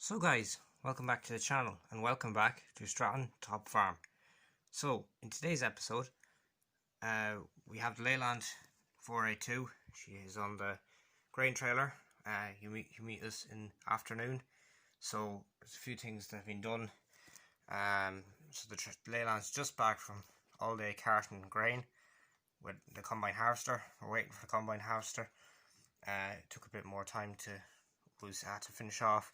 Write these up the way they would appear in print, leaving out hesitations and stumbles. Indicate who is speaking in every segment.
Speaker 1: So guys, welcome back to the channel and welcome back to Stratton Top Farm. So in today's episode we have the Leyland 482. She is on the grain trailer. You meet us in afternoon. So there's a few things that have been done. So the Leyland's just back from all day carting grain with the combine harvester. We're waiting for the combine harvester. It took a bit more time to finish off.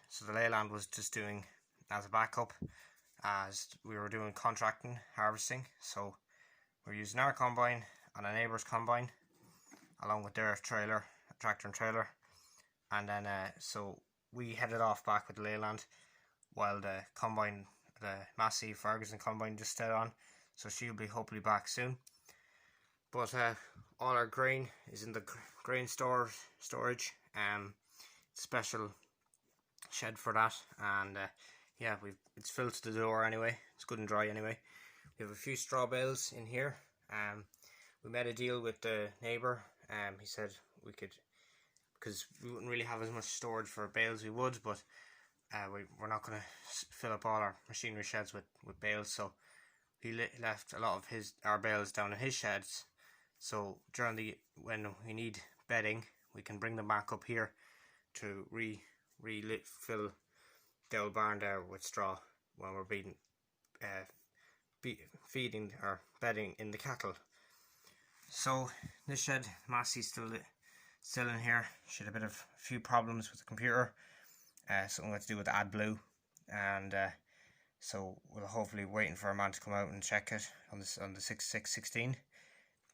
Speaker 1: So the Leyland was just doing as a backup as we were doing contracting harvesting. So we're using our combine and a neighbour's combine along with their trailer, tractor and trailer, and then so we headed off back with the Leyland while the combine, the Massey Ferguson combine, just stayed on. So she'll be hopefully back soon. But all our grain is in the grain storage. Special shed for that, and yeah, it's filled to the door anyway. It's good and dry anyway. We have a few straw bales in here. We made a deal with the neighbour. He said we could, because we wouldn't really have as much storage for bales we would, but we're not going to fill up all our machinery sheds with bales, so he left a lot of our bales down in his sheds. So when we need bedding, we can bring them back up here to refill the old barn there with straw when we're feeding or bedding in the cattle. So this shed, Massey's still in here. She had a few problems with the computer, something to do with AdBlue, and so we'll hopefully waiting for a man to come out and check it on the 6616.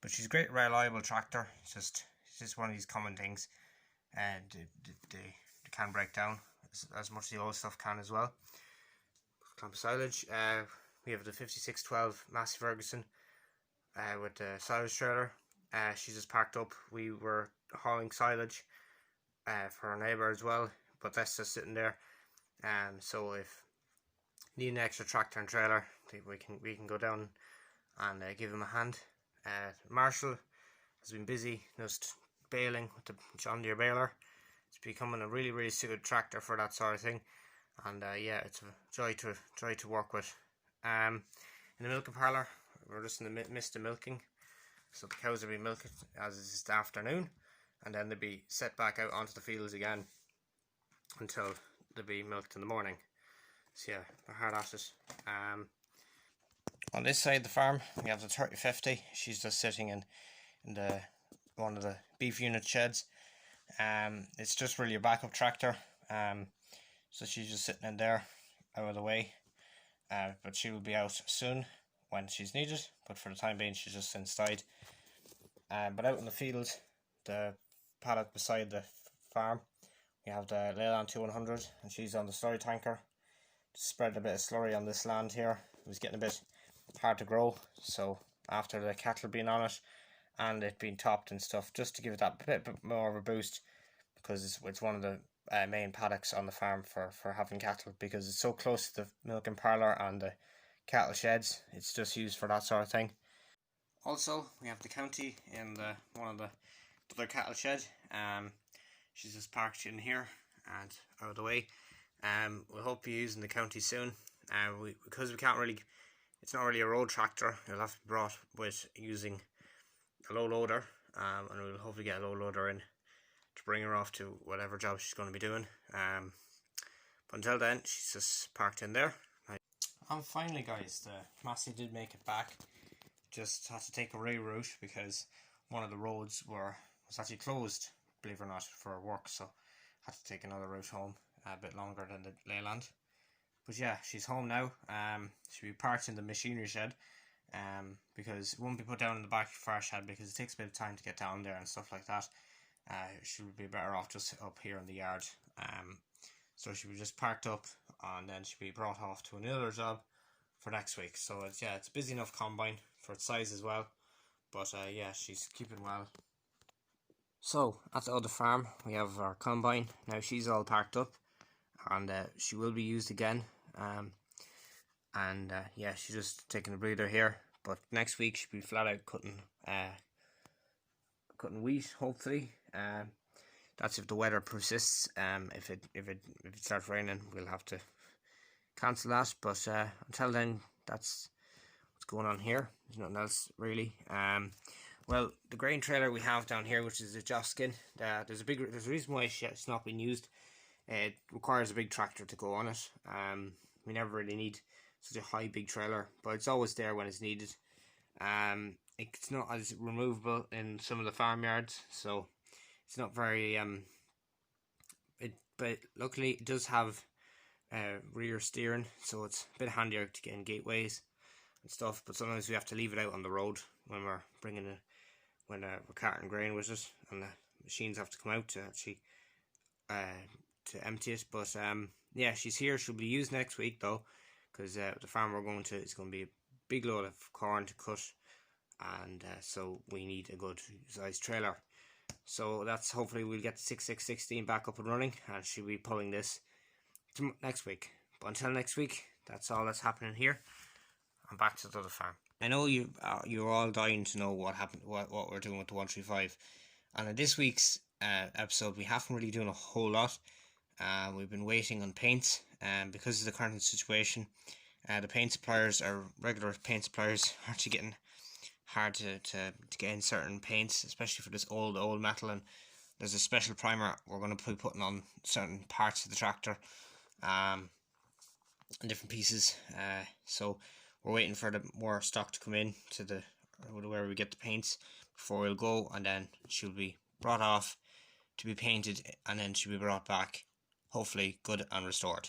Speaker 1: But she's a great, reliable tractor. It's just one of these common things, and they can break down as much as the old stuff can as well. Clamp of silage. We have the 5612 Massey Ferguson with the silage trailer. She's just parked up. We were hauling silage for our neighbour as well, but that's just sitting there. So if you need an extra tractor and trailer, we can go down and give him a hand. Marshall has been busy just baling with the John Deere baler. It's becoming a really good tractor for that sort of thing, and yeah, it's a joy to work with. In the milking parlour, we're just in the midst of milking, so the cows will be milked as is the afternoon, and then they'll be set back out onto the fields again until they'll be milked in the morning. So yeah, we're hard at it. On this side of the farm, we have the 3050. She's just sitting in one of the beef unit sheds. It's just really a backup tractor. So she's just sitting in there, out of the way. But she will be out soon when she's needed. But for the time being, she's just inside. But out in the field, the paddock beside the farm, we have the Leyland 2100, and she's on the slurry tanker. Just spread a bit of slurry on this land here. It was getting a bit hard to grow, so after the cattle being on it and it being topped and stuff, just to give it that bit more of a boost, because it's one of the main paddocks on the farm for having cattle, because it's so close to the milking parlour and the cattle sheds. It's just used for that sort of thing. Also, we have the county in one of the other cattle shed. She's just parked in here and out of the way. We'll hope to be using the county soon. Because we can't really, it's not really a road tractor. It'll have to be brought with using a low loader, and we'll hopefully get a low loader in to bring her off to whatever job she's going to be doing. But until then, she's just parked in there. And finally, guys, the Massey did make it back. Just had to take a reroute because one of the roads was actually closed, believe it or not, for work. So had to take another route home, a bit longer than the Leyland. But yeah, she's home now. She'll be parked in the machinery shed, because it won't be put down in the back of our shed because it takes a bit of time to get down there and stuff like that. She'll be better off just up here in the yard. So she'll be just parked up, and then she'll be brought off to another job for next week. So it's a busy enough combine for its size as well. But yeah, she's keeping well. So at the other farm, we have our combine. Now she's all parked up, and she will be used again. Yeah, she's just taking a breather here, but next week she'll be flat out cutting wheat, hopefully. that's if the weather persists. If it starts raining, we'll have to cancel that. But until then, that's what's going on here. There's nothing else really. Well, the grain trailer we have down here, which is a Joskin, there's a reason why it's not being used. It requires a big tractor to go on it. We never really need such a big trailer, but it's always there when it's needed. It's not as removable in some of the farmyards, so it's not very but luckily it does have rear steering, so it's a bit handier to get in gateways and stuff. But sometimes we have to leave it out on the road when we're bringing it, when we're carting grain with it, and the machines have to come out to actually to empty it. But yeah, she's here. She'll be used next week though, because the farm we're going to is going to be a big load of corn to cut, and so we need a good sized trailer. So that's, hopefully we'll get the 6616 back up and running, and she'll be pulling this next week. But until next week, that's all that's happening here. I'm back to the other farm. I know you're all dying to know what happened, what we're doing with the 135, and in this week's episode we haven't really done a whole lot. We've been waiting on paints, and because of the current situation, the paint suppliers, or regular paint suppliers, are actually getting hard to get in certain paints, especially for this old metal. And there's a special primer we're going to be putting on certain parts of the tractor, and different pieces. So we're waiting for the more stock to come in to the where we get the paints before we'll go, and then she'll be brought off to be painted, and then she'll be brought back, hopefully good and restored.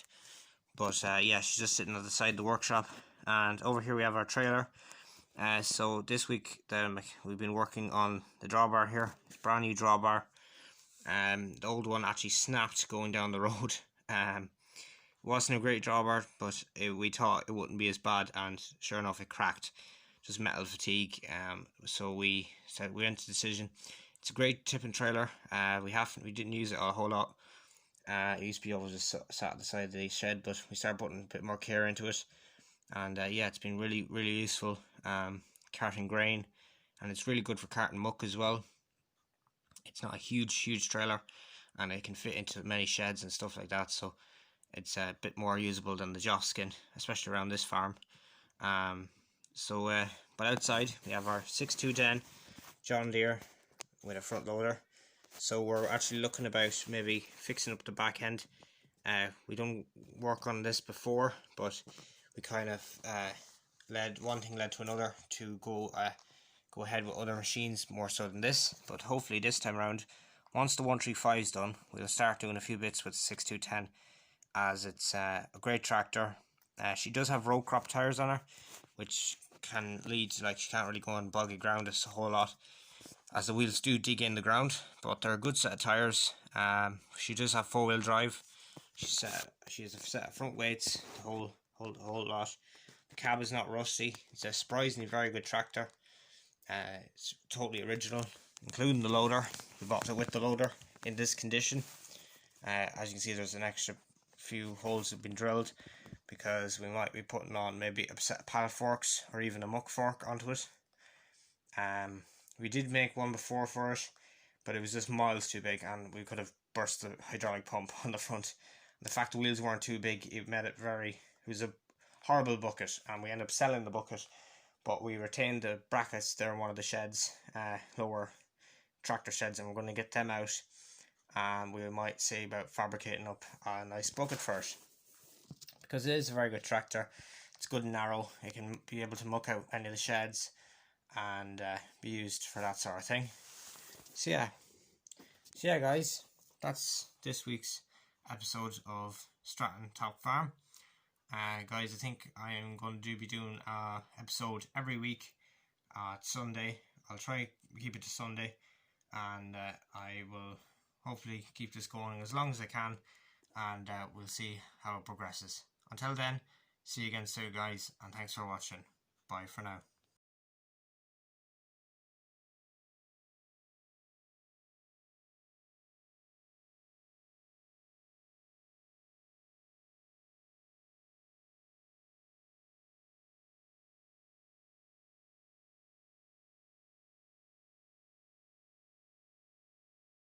Speaker 1: But yeah, she's just sitting at the side of the workshop, and over here we have our trailer. So this week we've been working on the drawbar here. It's a brand new drawbar. The old one actually snapped going down the road. It wasn't a great drawbar, but we thought it wouldn't be as bad, and sure enough it cracked. Just metal fatigue. So we went to decision. It's a great tipping trailer. We didn't use it a whole lot. It used to be able to just sat at the side of the shed, but we started putting a bit more care into it. And yeah, it's been really useful carting grain, and it's really good for carting muck as well. It's not a huge trailer, and it can fit into many sheds and stuff like that, so it's a bit more usable than the Joskin, especially around this farm. But outside we have our 6210 John Deere with a front loader. So we're actually looking about maybe fixing up the back end. We done work on this before, but we kind of one thing led to another to go ahead with other machines more so than this. But hopefully this time around, once the 135 is done, we'll start doing a few bits with the 6210, as it's a great tractor. She does have row crop tires on her, which can lead to, like, she can't really go on boggy ground a whole lot, as the wheels do dig in the ground, but they're a good set of tires. She does have 4-wheel drive. She has a set of front weights to hold the whole lot. The cab is not rusty. It's a surprisingly very good tractor. It's totally original, including the loader. We bought it with the loader in this condition. As you can see, there's an extra few holes that have been drilled, because we might be putting on maybe a set of pallet forks or even a muck fork onto it. We did make one before for it, but it was just miles too big, and we could have burst the hydraulic pump on the front. The fact the wheels weren't too big, it made it was a horrible bucket, and we ended up selling the bucket, but we retained the brackets. They're in one of the sheds, lower tractor sheds, and we're going to get them out, and we might see about fabricating up a nice bucket for it, because it is a very good tractor. It's good and narrow. It can be able to muck out any of the sheds and be used for that sort of thing. So yeah guys, that's this week's episode of Stratton Top Farm. Guys, I think I am going to be doing an episode every week at Sunday. I'll try keep it to Sunday, and I will hopefully keep this going as long as I can, and we'll see how it progresses. Until then, see you again soon guys, and thanks for watching. Bye for now.